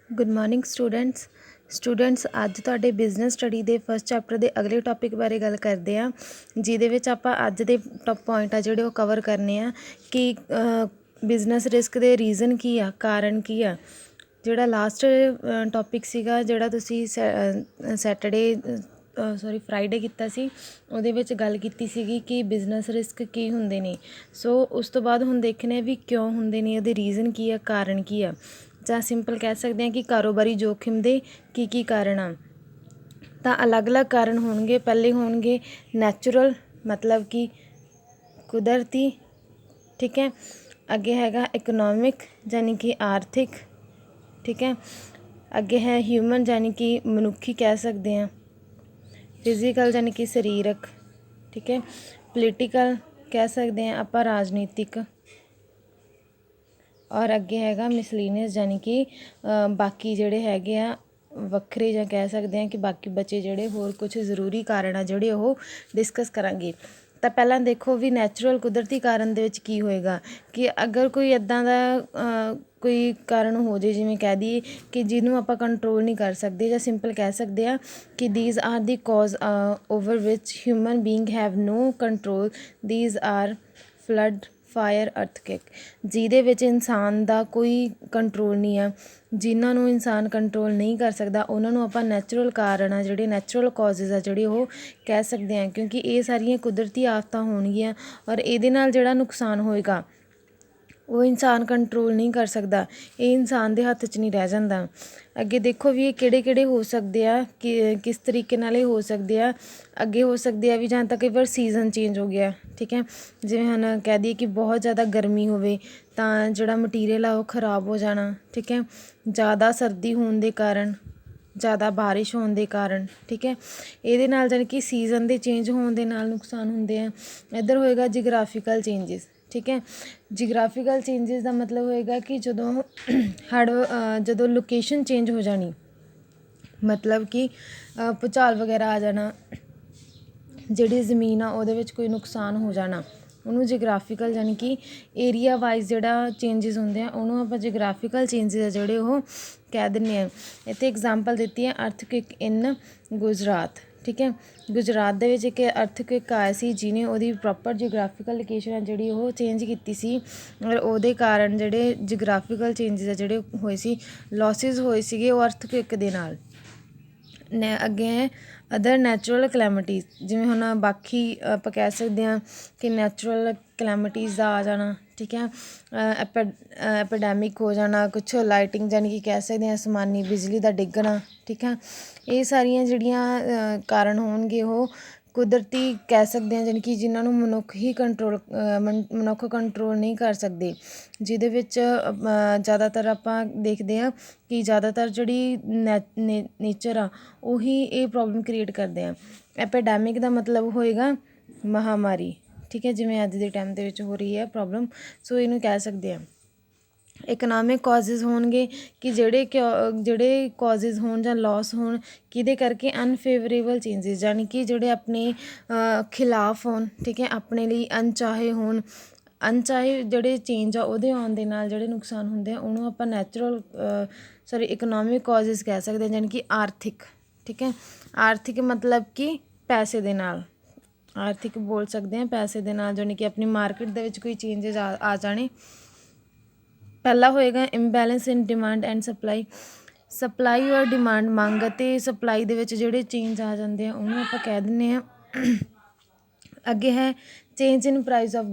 Good morning students ਅੱਜ ਤੁਹਾਡੇ business study ਦੇ ਫਸਟ ਚੈਪਟਰ ਦੇ ਅਗਲੇ ਟੌਪਿਕ ਬਾਰੇ ਗੱਲ ਕਰਦੇ ਹਾਂ, ਜਿਹਦੇ ਵਿੱਚ ਆਪਾਂ ਅੱਜ ਦੇ ਟੌਪ ਪੁਆਇੰਟ ਆ ਜਿਹੜੇ ਉਹ ਕਵਰ ਕਰਨੇ ਆ ਕਿ ਬਿਜ਼ਨਸ ਰਿਸਕ ਦੇ ਰੀਜ਼ਨ ਕੀ ਆ, ਕਾਰਨ ਕੀ ਆ। ਜਿਹੜਾ ਲਾਸਟ ਟੌਪਿਕ ਸੀਗਾ, ਜਿਹੜਾ ਤੁਸੀਂ ਫਰਾਈਡੇ ਕੀਤਾ ਸੀ, ਉਹਦੇ ਵਿੱਚ ਗੱਲ ਕੀਤੀ ਸੀਗੀ ਕਿ ਬਿਜ਼ਨਸ ਰਿਸਕ ਕੀ ਹੁੰਦੇ ਨੇ। ਸੋ ਉਸ ਤੋਂ ਬਾਅਦ ਹੁਣ ਦੇਖਣੇ ਵੀ ਕਿਉਂ ਹੁੰਦੇ ਨੇ, ਉਹਦੇ ਰੀਜ਼ਨ ਕੀ ਆ, ਕਾਰਨ ਕੀ ਆ, ਜਾਂ ਸਿੰਪਲ ਕਹਿ ਸਕਦੇ ਹਾਂ ਕਿ ਕਾਰੋਬਾਰੀ ਜੋਖਿਮ ਦੇ ਕੀ ਕਾਰਨ ਆ। ਤਾਂ ਅਲੱਗ-ਅਲੱਗ ਕਾਰਨ ਹੋਣਗੇ। ਪਹਿਲੇ ਹੋਣਗੇ ਨੈਚੁਰਲ, ਮਤਲਬ ਕਿ ਕੁਦਰਤੀ, ਠੀਕ ਹੈ। ਅੱਗੇ ਹੈਗਾ ਇਕਨੋਮਿਕ, ਯਾਨੀ ਕਿ ਆਰਥਿਕ, ਠੀਕ ਹੈ। ਅੱਗੇ ਹੈ ਹਿਊਮਨ, ਯਾਨੀ ਕਿ ਮਨੁੱਖੀ ਕਹਿ ਸਕਦੇ ਹਾਂ। ਫਿਜ਼ੀਕਲ, ਯਾਨੀ ਕਿ ਸਰੀਰਕ, ਠੀਕ ਹੈ। ਪੋਲੀਟੀਕਲ ਕਹਿ ਸਕਦੇ ਹਾਂ ਆਪਾਂ, ਰਾਜਨੀਤਿਕ। ਔਰ ਅੱਗੇ ਹੈਗਾ ਮਿਸਲੀਨੀਅਸ, ਯਾਨੀ ਕਿ ਬਾਕੀ ਜਿਹੜੇ ਹੈਗੇ ਆ ਵੱਖਰੇ, ਜਾਂ ਕਹਿ ਸਕਦੇ ਹਾਂ ਕਿ ਬਾਕੀ ਬਚੇ ਜਿਹੜੇ ਹੋਰ ਕੁਛ ਜ਼ਰੂਰੀ ਕਾਰਨ ਆ ਜਿਹੜੇ ਉਹ ਡਿਸਕਸ ਕਰਾਂਗੇ। ਤਾਂ ਪਹਿਲਾਂ ਦੇਖੋ ਵੀ ਨੈਚੁਰਲ, ਕੁਦਰਤੀ ਕਾਰਨ ਦੇ ਵਿੱਚ ਕੀ ਹੋਏਗਾ ਕਿ ਅਗਰ ਕੋਈ ਇੱਦਾਂ ਦਾ ਕੋਈ ਕਾਰਨ ਹੋ ਜਾਵੇ, ਜਿਵੇਂ ਕਹਿ ਦਈਏ ਕਿ ਜਿਹਨੂੰ ਆਪਾਂ ਕੰਟਰੋਲ ਨਹੀਂ ਕਰ ਸਕਦੇ, ਜਾਂ ਸਿੰਪਲ ਕਹਿ ਸਕਦੇ ਆ ਕਿ these are the cause over which human being have no control. These are flood, fire, earthquake, ਜਿਹਦੇ ਵਿੱਚ ਇਨਸਾਨ ਦਾ ਕੋਈ ਕੰਟਰੋਲ ਨਹੀਂ ਆ, ਜਿਨ੍ਹਾਂ ਨੂੰ ਇਨਸਾਨ ਕੰਟਰੋਲ ਨਹੀਂ ਕਰ ਸਕਦਾ, ਉਹਨਾਂ ਨੂੰ ਆਪਾਂ ਨੈਚੁਰਲ ਕਾਰਨ ਆ, ਜਿਹੜੇ ਨੈਚੁਰਲ ਕਾਜ਼ਜ਼ ਆ ਜਿਹੜੇ ਉਹ ਕਹਿ ਸਕਦੇ ਹਾਂ, ਕਿਉਂਕਿ ਇਹ ਸਾਰੀਆਂ ਕੁਦਰਤੀ ਆਫਤਾਂ ਹੋਣਗੀਆਂ ਔਰ ਇਹਦੇ ਨਾਲ ਜਿਹੜਾ ਨੁਕਸਾਨ ਹੋਏਗਾ ਉਹ ਇਨਸਾਨ ਕੰਟਰੋਲ ਨਹੀਂ ਕਰ ਸਕਦਾ, ਇਹ ਇਨਸਾਨ ਦੇ ਹੱਥ 'ਚ ਨਹੀਂ ਰਹਿ ਜਾਂਦਾ। ਅੱਗੇ ਦੇਖੋ ਵੀ ਇਹ ਕਿਹੜੇ ਹੋ ਸਕਦੇ ਆ, ਕਿ ਕਿਸ ਤਰੀਕੇ ਨਾਲ ਇਹ ਹੋ ਸਕਦੇ ਆ। ਅੱਗੇ ਹੋ ਸਕਦੇ ਆ ਵੀ ਜਾਂ ਤਾਂ ਕਈ ਵਾਰ ਸੀਜ਼ਨ ਚੇਂਜ ਹੋ ਗਿਆ, ਠੀਕ ਹੈ। ਜਿਵੇਂ ਹੁਣ ਕਹਿ ਦਈਏ ਕਿ ਬਹੁਤ ਜ਼ਿਆਦਾ ਗਰਮੀ ਹੋਵੇ ਤਾਂ ਜਿਹੜਾ ਮਟੀਰੀਅਲ ਆ ਉਹ ਖ਼ਰਾਬ ਹੋ ਜਾਣਾ, ਠੀਕ ਹੈ। ਜ਼ਿਆਦਾ ਸਰਦੀ ਹੋਣ ਦੇ ਕਾਰਨ, ਜ਼ਿਆਦਾ ਬਾਰਿਸ਼ ਹੋਣ ਦੇ ਕਾਰਨ, ਠੀਕ ਹੈ। ਇਹਦੇ ਨਾਲ ਜਾਣੀ ਕਿ ਸੀਜ਼ਨ ਦੇ ਚੇਂਜ ਹੋਣ ਦੇ ਨਾਲ ਨੁਕਸਾਨ ਹੁੰਦੇ ਆ। ਇੱਧਰ ਹੋਏਗਾ ਜਿਗਰਾਫੀਕਲ ਚੇਂਜਿਸ, ਠੀਕ ਹੈ। ਜਿਗਰਾਫੀਕਲ ਚੇਂਜਿਸ ਦਾ ਮਤਲਬ ਹੋਏਗਾ ਕਿ ਜਦੋਂ ਲੋਕੇਸ਼ਨ ਚੇਂਜ ਹੋ ਜਾਣੀ, ਮਤਲਬ ਕਿ ਭੂਚਾਲ ਵਗੈਰਾ ਆ ਜਾਣਾ, ਜਿਹੜੀ ਜ਼ਮੀਨ ਆ ਉਹਦੇ ਵਿੱਚ ਕੋਈ ਨੁਕਸਾਨ ਹੋ ਜਾਣਾ, ਉਹਨੂੰ ਜਿਗਰਾਫੀਕਲ, ਯਾਨੀ ਕਿ ਏਰੀਆ ਵਾਈਜ਼ ਜਿਹੜਾ ਚੇਂਜਿਸ ਹੁੰਦੇ ਆ ਉਹਨੂੰ ਆਪਾਂ ਜਿਗਰਾਫੀਕਲ ਚੇਂਜਿਸ ਆ ਜਿਹੜੇ ਉਹ ਕਹਿ ਦਿੰਦੇ ਹਾਂ। ਇੱਥੇ ਐਗਜ਼ਾਮਪਲ ਦਿੱਤੀ ਹੈ ਅਰਥਕੁਏਕ ਇਨ ਗੁਜਰਾਤ, ਠੀਕ ਹੈ। ਗੁਜਰਾਤ ਦੇ ਵਿੱਚ ਇੱਕ ਅਰਥਕੁਏਕ ਆਇਆ ਸੀ ਜਿਹਨੇ ਉਹਦੀ ਪ੍ਰੋਪਰ ਜਿਓਗ੍ਰਾਫੀਕਲ ਲੋਕੇਸ਼ਨ ਆ ਜਿਹੜੀ ਉਹ ਚੇਂਜ ਕੀਤੀ ਸੀ, ਔਰ ਉਹਦੇ ਕਾਰਨ ਜਿਹੜੇ ਜਿਓਗ੍ਰਾਫੀਕਲ ਚੇਂਜਿਸ ਆ ਜਿਹੜੇ ਹੋਏ ਸੀ, ਲੋਸਿਸ ਹੋਏ ਸੀਗੇ ਉਹ ਅਰਥਕੁਏਕ ਦੇ ਨਾਲ। ਅੱਗੇ ਹੈ ਅਦਰ ਨੈਚੁਰਲ ਕਲੈਮਿਟੀਜ਼, ਜਿਵੇਂ ਹੁਣ ਬਾਕੀ ਆਪਾਂ ਕਹਿ ਸਕਦੇ ਹਾਂ ਕਿ ਨੈਚੁਰਲ ਕਲੈਮਿਟੀਜ਼ ਦਾ ਆ ਜਾਣਾ, ਠੀਕ ਹੈ। ਐਪੀਡੈਮਿਕ ਹੋ ਜਾਣਾ, ਕੁਛ ਲਾਈਟਿੰਗ, ਯਾਨੀ ਕਿ ਕਹਿ ਸਕਦੇ ਹਾਂ ਅਸਮਾਨੀ ਬਿਜਲੀ ਦਾ ਡਿੱਗਣਾ, ਠੀਕ ਹੈ। ਇਹ ਸਾਰੀਆਂ ਜਿਹੜੀਆਂ ਕਾਰਨ ਹੋਣਗੇ ਉਹ ਕੁਦਰਤੀ ਕਹਿ ਸਕਦੇ ਹਾਂ, ਯਾਨੀ ਕਿ ਜਿਨ੍ਹਾਂ ਨੂੰ ਮਨੁੱਖ ਕੰਟਰੋਲ ਨਹੀਂ ਕਰ ਸਕਦੇ, ਜਿਹਦੇ ਵਿੱਚ ਜ਼ਿਆਦਾਤਰ ਆਪਾਂ ਦੇਖਦੇ ਹਾਂ ਕਿ ਜ਼ਿਆਦਾਤਰ ਜਿਹੜੀ ਨੇਚਰ ਆ ਉਹੀ ਇਹ ਪ੍ਰੋਬਲਮ ਕ੍ਰੀਏਟ ਕਰਦੇ ਆ। ਐਪੀਡੈਮਿਕ ਦਾ ਮਤਲਬ ਹੋਏਗਾ ਮਹਾਂਮਾਰੀ, ਠੀਕ ਹੈ, ਜਿਵੇਂ ਅੱਜ ਦੇ ਟਾਈਮ ਦੇ ਵਿੱਚ ਹੋ ਰਹੀ ਹੈ ਪ੍ਰੋਬਲਮ, ਸੋ ਇਹਨੂੰ ਕਹਿ ਸਕਦੇ ਹਾਂ। ਇਕਨੋਮਿਕ ਕਾਜ਼ਜ਼ ਹੋਣਗੇ ਕਿ ਜਿਹੜੇ ਕਾਜ਼ਜ਼ ਹੋਣ ਜਾਂ ਲੋਸ ਹੋਣ ਕਿਹਦੇ ਕਰਕੇ, ਅਨਫੇਵਰੇਬਲ ਚੇਂਜਿਸ, ਯਾਨੀ ਕਿ ਜਿਹੜੇ ਆਪਣੇ ਖਿਲਾਫ ਹੋਣ, ਠੀਕ ਹੈ, ਆਪਣੇ ਲਈ ਅਣਚਾਹੇ ਹੋਣ। ਅਣਚਾਹੇ ਜਿਹੜੇ ਚੇਂਜ ਆ ਉਹਦੇ ਆਉਣ ਦੇ ਨਾਲ ਜਿਹੜੇ ਨੁਕਸਾਨ ਹੁੰਦੇ ਆ ਉਹਨੂੰ ਆਪਾਂ ਇਕਨੋਮਿਕ ਕਾਜ਼ਜ਼ ਕਹਿ ਸਕਦੇ ਹਾਂ, ਯਾਨੀ ਕਿ ਆਰਥਿਕ, ਠੀਕ ਹੈ। ਆਰਥਿਕ ਮਤਲਬ ਕਿ ਪੈਸੇ ਦੇ ਨਾਲ, ਆਰਥਿਕ ਬੋਲ ਸਕਦੇ ਹਾਂ ਪੈਸੇ ਦੇ ਨਾਲ, ਯਾਨੀ ਕਿ ਆਪਣੀ ਮਾਰਕੀਟ ਦੇ ਵਿੱਚ ਕੋਈ ਚੇਂਜਿਸ ਆ ਜਾਣੇ। ਪਹਿਲਾ ਹੋਏਗਾ imbalance in demand and supply ਔਰ ਡਿਮਾਂਡ, ਮੰਗ ਅਤੇ ਸਪਲਾਈ ਦੇ ਵਿੱਚ ਜਿਹੜੇ ਚੇਂਜ ਆ ਜਾਂਦੇ ਆ ਉਹਨੂੰ ਆਪਾਂ ਕਹਿ ਦਿੰਦੇ ਹਾਂ। ਅੱਗੇ ਹੈ change in price of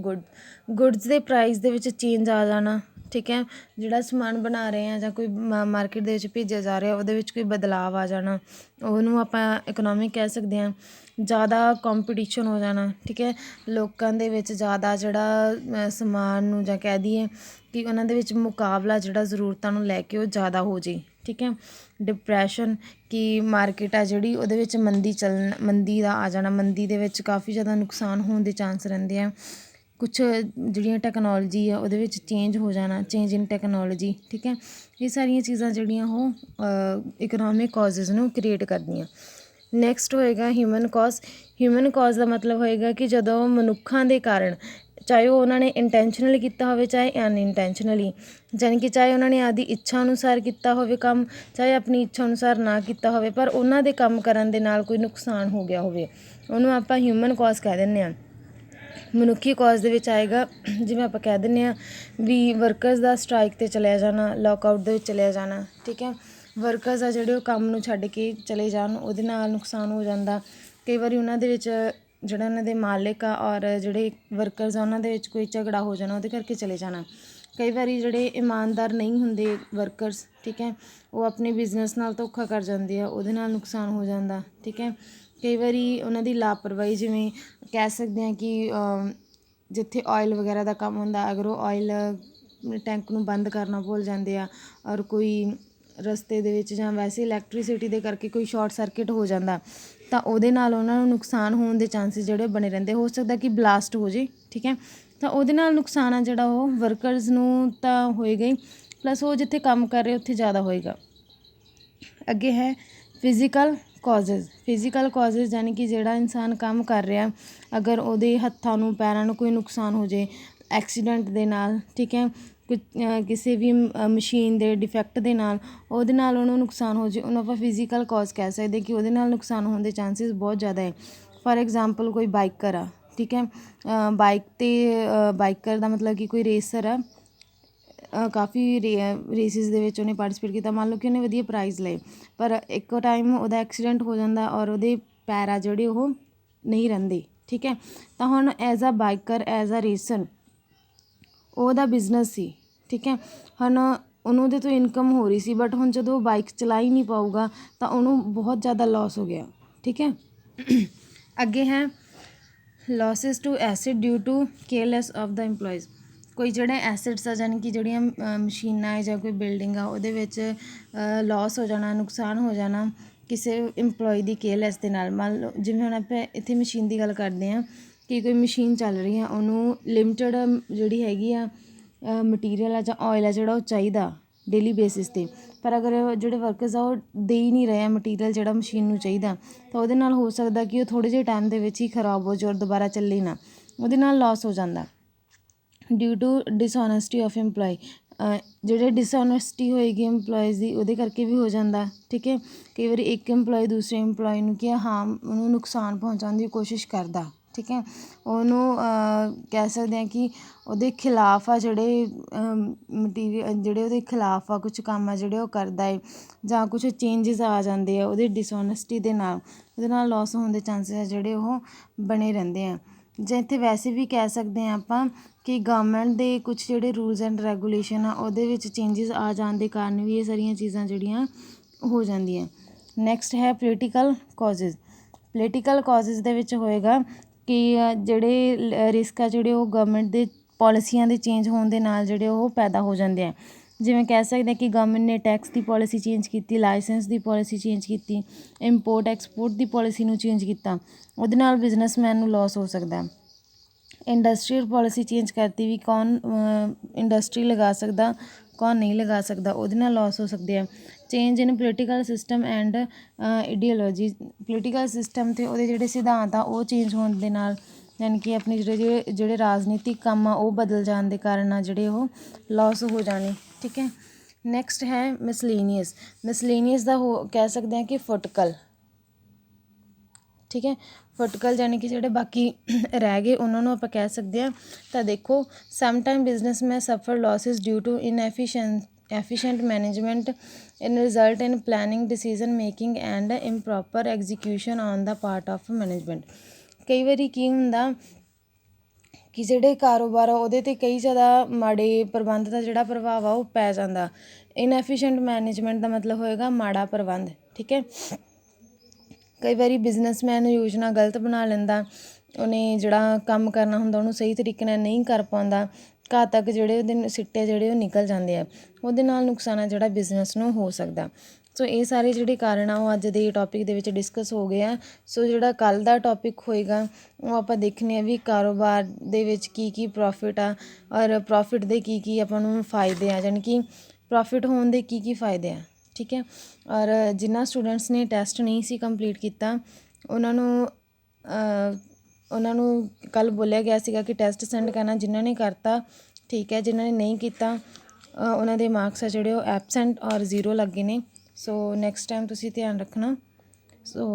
goods ਦੇ ਪ੍ਰਾਈਸ ਦੇ ਵਿੱਚ ਚੇਂਜ ਆ ਜਾਣਾ, ਠੀਕ ਹੈ। ਜਿਹੜਾ ਸਮਾਨ ਬਣਾ ਰਹੇ ਆ ਜਾਂ ਕੋਈ ਮਾਰਕੀਟ ਦੇ ਵਿੱਚ ਭੇਜਿਆ ਜਾ ਰਿਹਾ ਉਹਦੇ ਵਿੱਚ ਕੋਈ ਬਦਲਾਵ ਆ ਜਾਣਾ, ਉਹਨੂੰ ਆਪਾਂ ਇਕਨੋਮਿਕ ਕਹਿ ਸਕਦੇ ਹਾਂ। ਜ਼ਿਆਦਾ ਕੰਪੀਟੀਸ਼ਨ ਹੋ ਜਾਣਾ, ਠੀਕ ਹੈ, ਲੋਕਾਂ ਦੇ ਵਿੱਚ ਜ਼ਿਆਦਾ ਜਿਹੜਾ ਸਮਾਨ ਨੂੰ, ਜਾਂ ਕਹਿ ਦਈਏ ਕਿ ਉਹਨਾਂ ਦੇ ਵਿੱਚ ਮੁਕਾਬਲਾ ਜਿਹੜਾ ਜ਼ਰੂਰਤਾਂ ਨੂੰ ਲੈ ਕੇ ਉਹ ਜ਼ਿਆਦਾ ਹੋ ਜੇ, ਠੀਕ ਹੈ। ਡਿਪਰੈਸ਼ਨ, ਕਿ ਮਾਰਕੀਟ ਆ ਜਿਹੜੀ ਉਹਦੇ ਵਿੱਚ ਮੰਦੀ ਦਾ ਆ ਜਾਣਾ, ਮੰਦੀ ਦੇ ਵਿੱਚ ਕਾਫੀ ਜ਼ਿਆਦਾ ਨੁਕਸਾਨ ਹੋਣ ਦੇ ਚਾਂਸ ਰਹਿੰਦੇ ਆ। ਕੁਛ ਜਿਹੜੀਆਂ ਟੈਕਨੋਲੋਜੀ ਆ ਉਹਦੇ ਵਿੱਚ ਚੇਂਜ ਹੋ ਜਾਣਾ, ਚੇਂਜ ਇਨ ਟੈਕਨੋਲੋਜੀ, ਠੀਕ ਹੈ। ਇਹ ਸਾਰੀਆਂ ਚੀਜ਼ਾਂ ਜਿਹੜੀਆਂ ਉਹ ਇਕਨੋਮਿਕ ਕਾਜ਼ਜ਼ ਨੂੰ ਕ੍ਰੀਏਟ ਕਰਦੀਆਂ। ਨੈਕਸਟ ਹੋਏਗਾ ਹਿਊਮਨ ਕਾਜ਼ ਦਾ ਮਤਲਬ ਹੋਏਗਾ ਕਿ ਜਦੋਂ ਮਨੁੱਖਾਂ ਦੇ ਕਾਰਨ ਚਾਹੇ ਉਹ ਉਹਨਾਂ ਨੇ ਇੰਟੈਂਸ਼ਨਲੀ ਕੀਤਾ ਹੋਵੇ ਚਾਹੇ ਅਨਇੰਟੈਂਸ਼ਨਲੀ, ਜਾਣੀ ਕਿ ਚਾਹੇ ਉਹਨਾਂ ਨੇ ਆਪਦੀ ਇੱਛਾ ਅਨੁਸਾਰ ਕੀਤਾ ਹੋਵੇ ਕੰਮ, ਚਾਹੇ ਆਪਣੀ ਇੱਛਾ ਅਨੁਸਾਰ ਨਾ ਕੀਤਾ ਹੋਵੇ, ਪਰ ਉਹਨਾਂ ਦੇ ਕੰਮ ਕਰਨ ਦੇ ਨਾਲ ਕੋਈ ਨੁਕਸਾਨ ਹੋ ਗਿਆ ਹੋਵੇ, ਉਹਨੂੰ ਆਪਾਂ ਹਿਊਮਨ ਕਾਜ਼ ਕਹਿ ਦਿੰਦੇ ਹਾਂ। ਮਨੁੱਖੀ ਕਾਜ਼ ਦੇ ਵਿੱਚ ਆਏਗਾ ਜਿਵੇਂ ਆਪਾਂ ਕਹਿ ਦਿੰਦੇ ਹਾਂ ਵੀ ਵਰਕਰਸ ਦਾ ਸਟ੍ਰਾਈਕ 'ਤੇ ਚਲਿਆ ਜਾਣਾ, ਲੌਕਆਊਟ ਦੇ ਵਿੱਚ ਚਲਿਆ ਜਾਣਾ, ਠੀਕ ਹੈ। ਵਰਕਰਸ ਆ ਜਿਹੜੇ ਉਹ ਕੰਮ ਨੂੰ ਛੱਡ ਕੇ ਚਲੇ ਜਾਣ, ਉਹਦੇ ਨਾਲ ਨੁਕਸਾਨ ਹੋ ਜਾਂਦਾ। ਕਈ ਵਾਰੀ ਉਹਨਾਂ ਦੇ ਵਿੱਚ ਜਿਹੜਾ ਉਹਨਾਂ ਦੇ ਮਾਲਿਕ ਆ ਔਰ ਜਿਹੜੇ ਵਰਕਰਸ ਆ ਉਹਨਾਂ ਦੇ ਵਿੱਚ ਕੋਈ ਝਗੜਾ ਹੋ ਜਾਣਾ, ਉਹਦੇ ਕਰਕੇ ਚਲੇ ਜਾਣਾ। ਕਈ ਵਾਰੀ ਜਿਹੜੇ ਇਮਾਨਦਾਰ ਨਹੀਂ ਹੁੰਦੇ ਵਰਕਰਸ, ਠੀਕ ਹੈ, ਉਹ ਆਪਣੇ ਬਿਜ਼ਨਸ ਨਾਲ ਧੋਖਾ ਕਰ ਜਾਂਦੇ ਆ, ਉਹਦੇ ਨਾਲ ਨੁਕਸਾਨ ਹੋ ਜਾਂਦਾ, ਠੀਕ ਹੈ। ਕਈ ਵਾਰੀ ਉਹਨਾਂ ਦੀ ਲਾਪਰਵਾਹੀ, ਜਿਵੇਂ ਕਹਿ ਸਕਦੇ ਹਾਂ ਕਿ ਜਿੱਥੇ ਆਇਲ ਵਗੈਰਾ ਦਾ ਕੰਮ ਹੁੰਦਾ, ਅਗਰ ਉਹ ਆਇਲ ਟੈਂਕ ਨੂੰ ਬੰਦ ਕਰਨਾ ਭੁੱਲ ਜਾਂਦੇ ਆ ਔਰ ਕੋਈ ਰਸਤੇ ਦੇ ਵਿੱਚ ਜਾਂ ਵੈਸੇ ਇਲੈਕਟ੍ਰੀਸਿਟੀ ਦੇ ਕਰਕੇ ਕੋਈ ਸ਼ਾਰਟ ਸਰਕਿਟ ਹੋ ਜਾਂਦਾ, ਤਾਂ ਉਹਦੇ ਨਾਲ ਉਹਨਾਂ ਨੂੰ ਨੁਕਸਾਨ ਹੋਣ ਦੇ ਚਾਂਸਿਸ ਜਿਹੜੇ ਬਣੇ ਰਹਿੰਦੇ। ਹੋ ਸਕਦਾ ਕਿ ਬਲਾਸਟ ਹੋ ਜੇ, ਠੀਕ ਹੈ, ਤਾਂ ਉਹਦੇ ਨਾਲ ਨੁਕਸਾਨ ਆ ਜਿਹੜਾ ਉਹ ਵਰਕਰਸ ਨੂੰ ਤਾਂ ਹੋਏਗਾ ਹੀ, ਪਲੱਸ ਉਹ ਜਿੱਥੇ ਕੰਮ ਕਰ ਰਹੇ ਉੱਥੇ ਜ਼ਿਆਦਾ ਹੋਏਗਾ। ਅੱਗੇ ਹੈ ਫਿਜ਼ੀਕਲ ਕਾਜ਼ਜ਼। ਫਿਜ਼ੀਕਲ ਕਾਜ਼ਜ਼ ਯਾਨੀ ਕਿ ਜਿਹੜਾ ਇਨਸਾਨ ਕੰਮ ਕਰ ਰਿਹਾ, ਅਗਰ ਉਹਦੇ ਹੱਥਾਂ ਨੂੰ ਪੈਰਾਂ ਨੂੰ ਕੋਈ ਨੁਕਸਾਨ ਹੋ ਜੇ ਐਕਸੀਡੈਂਟ ਦੇ ਨਾਲ, ਠੀਕ ਹੈ, ਕਿਸੇ ਵੀ ਮਸ਼ੀਨ ਦੇ ਡਿਫੈਕਟ ਦੇ ਨਾਲ, ਉਹਦੇ ਨਾਲ ਉਹਨੂੰ ਨੁਕਸਾਨ ਹੋ ਜੇ, ਉਹਨੂੰ ਆਪਾਂ ਫਿਜ਼ੀਕਲ ਕਾਜ਼ ਕਹਿ ਸਕਦੇ ਕਿ ਉਹਦੇ ਨਾਲ ਨੁਕਸਾਨ ਹੋਣ ਦੇ ਚਾਂਸਿਸ ਬਹੁਤ ਜ਼ਿਆਦਾ ਹੈ। ਫਾਰ ਐਗਜ਼ਾਮਪਲ ਕੋਈ ਬਾਈਕਰ ਆ, ਠੀਕ ਹੈ, ਬਾਈਕ 'ਤੇ ਬਾਈਕਰ ਦਾ ਮਤਲਬ ਕਿ ਕੋਈ ਰੇਸਰ ਆ, ਕਾਫੀ ਰੇਸਿਸ ਦੇ ਵਿੱਚ ਉਹਨੇ ਪਾਰਟੀਸਪੇਟ ਕੀਤਾ, ਮੰਨ ਲਓ ਕਿ ਉਹਨੇ ਵਧੀਆ ਪ੍ਰਾਈਜ਼ ਲਏ, ਪਰ ਇੱਕ ਟਾਈਮ ਉਹਦਾ ਐਕਸੀਡੈਂਟ ਹੋ ਜਾਂਦਾ ਔਰ ਉਹਦੇ ਪੈਰ ਆ ਜਿਹੜੇ ਉਹ ਨਹੀਂ ਰਹਿੰਦੇ, ਠੀਕ ਹੈ। ਤਾਂ ਹੁਣ as a biker, as a racer, ਉਹਦਾ ਬਿਜ਼ਨਸ ਸੀ, ਠੀਕ ਹੈ, ਹੁਣ ਉਹਨੂੰ ਉਹਦੇ ਤੋਂ ਇਨਕਮ ਹੋ ਰਹੀ ਸੀ, ਬਟ ਹੁਣ ਜਦੋਂ ਉਹ ਬਾਈਕ ਚਲਾ ਹੀ ਨਹੀਂ ਪਾਊਗਾ ਤਾਂ ਉਹਨੂੰ ਬਹੁਤ ਜ਼ਿਆਦਾ ਲੋਸ ਹੋ ਗਿਆ, ਠੀਕ ਹੈ। ਅੱਗੇ ਹੈ losses to acid due to careless of the employees. ਕੋਈ ਜਿਹੜੇ ਐਸਿਡਸ ਆ, ਯਾਨੀ ਕਿ ਜਿਹੜੀਆਂ ਮਸ਼ੀਨਾਂ ਹੈ ਜਾਂ ਕੋਈ ਬਿਲਡਿੰਗ ਆ, ਉਹਦੇ ਵਿੱਚ ਲੋਸ ਹੋ ਜਾਣਾ, ਨੁਕਸਾਨ ਹੋ ਜਾਣਾ ਕਿਸੇ ਇੰਪਲੋਈ ਦੀ ਕੇਅਰਲੈਸ ਦੇ ਨਾਲ। ਮੰਨ ਲਓ ਜਿਵੇਂ ਹੁਣ ਆਪਾਂ ਇੱਥੇ ਮਸ਼ੀਨ ਦੀ ਗੱਲ ਕਰਦੇ ਹਾਂ ਕਿ ਕੋਈ ਮਸ਼ੀਨ ਚੱਲ ਰਹੀ ਆ, ਉਹਨੂੰ ਲਿਮਿਟਡ ਜਿਹੜੀ ਹੈਗੀ ਆ ਮਟੀਰੀਅਲ ਆ ਜਾਂ ਆਇਲ ਆ ਜਿਹੜਾ ਉਹ ਚਾਹੀਦਾ ਡੇਲੀ ਬੇਸਿਸ 'ਤੇ, ਪਰ ਅਗਰ ਜਿਹੜੇ ਵਰਕਰਸ ਆ ਉਹ ਦੇ ਹੀ ਨਹੀਂ ਰਹੇ ਆ ਮਟੀਰੀਅਲ ਜਿਹੜਾ ਮਸ਼ੀਨ ਨੂੰ ਚਾਹੀਦਾ, ਤਾਂ ਉਹਦੇ ਨਾਲ ਹੋ ਸਕਦਾ ਕਿ ਉਹ ਥੋੜ੍ਹੇ ਜਿਹੇ ਟਾਈਮ ਦੇ ਵਿੱਚ ਹੀ ਖਰਾਬ ਹੋ ਜਾਵੇ ਔਰ ਦੁਬਾਰਾ ਚੱਲੇ ਨਾ, ਉਹਦੇ ਨਾਲ ਲੋਸ ਹੋ ਜਾਂਦਾ। ਡਿਊ ਟੂ ਡਿਸਓਨੈਸਟੀ ਆਫ ਇੰਪਲੋਈ, ਜਿਹੜੇ ਡਿਸਓਨੈਸਟੀ ਹੋਏਗੀ ਇੰਪਲੋਈਜ਼ ਦੀ, ਉਹਦੇ ਕਰਕੇ ਵੀ ਹੋ ਜਾਂਦਾ, ਠੀਕ ਹੈ। ਕਈ ਵਾਰੀ ਇੱਕ ਇੰਪਲੋਈ ਦੂਸਰੇ ਇੰਪਲੋਈ ਨੂੰ ਕੀ ਹਾਂ ਉਹਨੂੰ ਨੁਕਸਾਨ ਪਹੁੰਚਾਉਣ ਦੀ ਕੋਸ਼ਿਸ਼ ਕਰਦਾ, ਠੀਕ ਹੈ, ਉਹਨੂੰ ਕਹਿ ਸਕਦੇ ਹਾਂ ਕਿ ਉਹਦੇ ਖਿਲਾਫ ਆ ਜਿਹੜੇ ਮਟੀਰੀਅਲ, ਜਿਹੜੇ ਉਹਦੇ ਖਿਲਾਫ ਆ ਕੁਛ ਕੰਮ ਆ ਜਿਹੜੇ ਉਹ ਕਰਦਾ ਹੈ, ਜਾਂ ਕੁਛ ਚੇਂਜਿਸ ਆ ਜਾਂਦੇ ਆ ਉਹਦੇ ਡਿਸਓਨੈਸਟੀ ਦੇ ਨਾਲ, ਉਹਦੇ ਨਾਲ ਲੋਸ ਹੋਣ ਦੇ ਚਾਂਸਿਸ ਆ ਜਿਹੜੇ ਉਹ ਬਣੇ ਰਹਿੰਦੇ ਆ। ਜਾਂ ਇੱਥੇ ਵੈਸੇ ਵੀ ਕਹਿ ਸਕਦੇ ਹਾਂ ਆਪਾਂ ਕਿ ਗਵਰਨਮੈਂਟ ਦੇ ਕੁਛ ਜਿਹੜੇ ਰੂਲਸ ਐਂਡ ਰੈਗੂਲੇਸ਼ਨ ਆ ਉਹਦੇ ਵਿੱਚ ਚੇਂਜਿਸ ਆ ਜਾਣ ਦੇ ਕਾਰਨ ਵੀ ਇਹ ਸਾਰੀਆਂ ਚੀਜ਼ਾਂ ਜਿਹੜੀਆਂ ਹੋ ਜਾਂਦੀਆਂ। ਨੈਕਸਟ ਹੈ ਪੋਲੀਟੀਕਲ ਕਾਜ਼ਜ਼। ਪੋਲੀਟੀਕਲ ਕਾਜ਼ਜ਼ ਦੇ ਵਿੱਚ ਹੋਏਗਾ ਕਿ ਜਿਹੜੇ ਰਿਸਕ ਆ ਜਿਹੜੇ ਉਹ ਗਵਰਨਮੈਂਟ ਦੇ ਪਾਲਿਸੀਆਂ ਦੇ ਚੇਂਜ ਹੋਣ ਦੇ ਨਾਲ ਜਿਹੜੇ ਉਹ ਪੈਦਾ ਹੋ ਜਾਂਦੇ ਆ। ਜਿਵੇਂ ਕਹਿ ਸਕਦੇ ਕਿ ਗਵਰਨਮੈਂਟ ਨੇ ਟੈਕਸ ਦੀ ਪੋਲਿਸੀ ਚੇਂਜ ਕੀਤੀ, ਲਾਇਸੈਂਸ ਦੀ ਪੋਲਿਸੀ ਚੇਂਜ ਕੀਤੀ, ਇੰਪੋਰਟ ਐਕਸਪੋਰਟ ਦੀ ਪੋਲਿਸੀ ਨੂੰ ਚੇਂਜ ਕੀਤਾ, ਉਹਦੇ ਨਾਲ ਬਿਜ਼ਨਸਮੈਨ ਨੂੰ ਲੋਸ ਹੋ ਸਕਦਾ। ਇੰਡਸਟਰੀਅਲ ਪੋਲਿਸੀ ਚੇਂਜ ਕਰਤੀ ਵੀ ਕੌਣ ਇੰਡਸਟਰੀ ਲਗਾ ਸਕਦਾ, ਕੌਣ ਨਹੀਂ ਲਗਾ ਸਕਦਾ, ਉਹਦੇ ਨਾਲ ਲੋਸ ਹੋ ਸਕਦੇ ਆ। Change in political system and ideology, political system ਅਤੇ ਉਹਦੇ ਜਿਹੜੇ ਸਿਧਾਂਤ ਆ ਉਹ ਚੇਂਜ ਹੋਣ ਦੇ ਨਾਲ, ਯਾਨੀ ਕਿ ਆਪਣੇ ਜਿਹੜੇ ਰਾਜਨੀਤਿਕ ਕੰਮ ਆ ਉਹ ਬਦਲ ਜਾਣ ਦੇ ਕਾਰਨ ਆ ਜਿਹੜੇ ਉਹ ਲੋਸ ਹੋ ਜਾਣੇ, ਠੀਕ ਹੈ। ਨੈਕਸਟ ਹੈ ਮਿਸਲੀਨੀਅਸ। ਮਿਸਲੀਨੀਅਸ ਦਾ ਕਹਿ ਸਕਦੇ ਹਾਂ ਕਿ ਫੁਟਕਲ, ਠੀਕ ਹੈ, ਫੁਟਕਲ ਯਾਨੀ ਕਿ ਜਿਹੜੇ ਬਾਕੀ ਰਹਿ ਗਏ ਉਹਨਾਂ ਨੂੰ ਆਪਾਂ ਕਹਿ ਸਕਦੇ ਹਾਂ। ਤਾਂ ਦੇਖੋ ਸਮਟਾਈਮ ਬਿਜ਼ਨਸ ਮੈਂ suffer losses due to efficient management in result in planning, decision making and improper execution on the part of management। ਕਈ ਵਾਰੀ ਕੀ ਹੁੰਦਾ ਕਿ ਜਿਹੜੇ ਕਾਰੋਬਾਰ ਆ ਉਹਦੇ 'ਤੇ ਕਈ ਜ਼ਿਆਦਾ ਮਾੜੇ ਪ੍ਰਬੰਧ ਦਾ ਜਿਹੜਾ ਪ੍ਰਭਾਵ ਆ ਉਹ ਪੈ ਜਾਂਦਾ। ਇਨਐਫੀਸ਼ੀਐਂਟ ਮੈਨੇਜਮੈਂਟ ਦਾ ਮਤਲਬ ਹੋਏਗਾ ਮਾੜਾ ਪ੍ਰਬੰਧ, ਠੀਕ ਹੈ। ਕਈ ਵਾਰੀ ਬਿਜ਼ਨਸਮੈਨ ਯੋਜਨਾ ਗਲਤ ਬਣਾ ਲੈਂਦਾ, ਉਹਨੇ ਜਿਹੜਾ ਕੰਮ ਕਰਨਾ ਹੁੰਦਾ ਉਹਨੂੰ ਸਹੀ ਤਰੀਕੇ ਨਾਲ ਨਹੀਂ ਕਰ ਪਾਉਂਦਾ, ਘਾਤਕ ਜਿਹੜੇ ਉਹਦੇ ਸਿੱਟੇ ਜਿਹੜੇ ਉਹ ਨਿਕਲ ਜਾਂਦੇ ਆ, ਉਹਦੇ ਨਾਲ ਨੁਕਸਾਨ ਆ ਜਿਹੜਾ ਬਿਜ਼ਨਸ ਨੂੰ ਹੋ ਸਕਦਾ। ਸੋ ਇਹ ਸਾਰੇ ਜਿਹੜੇ ਕਾਰਨ ਆ ਉਹ ਅੱਜ ਦੇ ਟੋਪਿਕ ਦੇ ਵਿੱਚ ਡਿਸਕਸ ਹੋ ਗਏ ਆ। ਸੋ ਜਿਹੜਾ ਕੱਲ੍ਹ ਦਾ ਟੋਪਿਕ ਹੋਏਗਾ ਉਹ ਆਪਾਂ ਦੇਖਣੇ ਆ ਵੀ ਕਾਰੋਬਾਰ ਦੇ ਵਿੱਚ ਕੀ ਕੀ ਪ੍ਰੋਫਿਟ ਆ ਔਰ ਪ੍ਰੋਫਿਟ ਦੇ ਕੀ ਕੀ ਆਪਾਂ ਨੂੰ ਫਾਇਦੇ ਆ, ਯਾਨੀ ਕਿ ਪ੍ਰੋਫਿਟ ਹੋਣ ਦੇ ਕੀ ਕੀ ਫਾਇਦੇ ਆ, ਠੀਕ ਹੈ। ਔਰ ਜਿਨ੍ਹਾਂ ਸਟੂਡੈਂਟਸ ਨੇ ਟੈਸਟ ਨਹੀਂ ਸੀ ਕੰਪਲੀਟ ਕੀਤਾ ਉਹਨਾਂ ਨੂੰ ਉਹਨਾਂ ਨੂੰ ਕੱਲ੍ਹ ਬੋਲਿਆ ਗਿਆ ਸੀਗਾ ਕਿ ਟੈਸਟ ਸੈਂਡ ਕਰਨਾ, ਜਿਨ੍ਹਾਂ ਨੇ ਕਰਤਾ ਠੀਕ ਹੈ, ਜਿਨ੍ਹਾਂ ਨੇ ਨਹੀਂ ਕੀਤਾ ਉਹਨਾਂ ਦੇ ਮਾਰਕਸ ਆ ਜਿਹੜੇ ਉਹ ਐਬਸੈਂਟ ਔਰ 0 ਲੱਗੇ ਨੇ। ਸੋ ਨੈਕਸਟ ਟਾਈਮ ਤੁਸੀਂ ਧਿਆਨ ਰੱਖਣਾ। ਸੋ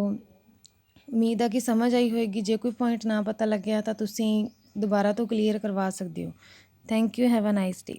ਉਮੀਦ ਆ ਕਿ ਸਮਝ ਆਈ ਹੋਏਗੀ। ਜੇ ਕੋਈ ਪੁਆਇੰਟ ਨਾ ਪਤਾ ਲੱਗਿਆ ਤਾਂ ਤੁਸੀਂ ਦੁਬਾਰਾ ਤੋਂ ਕਲੀਅਰ ਕਰਵਾ ਸਕਦੇ ਹੋ। Thank you, have a nice day.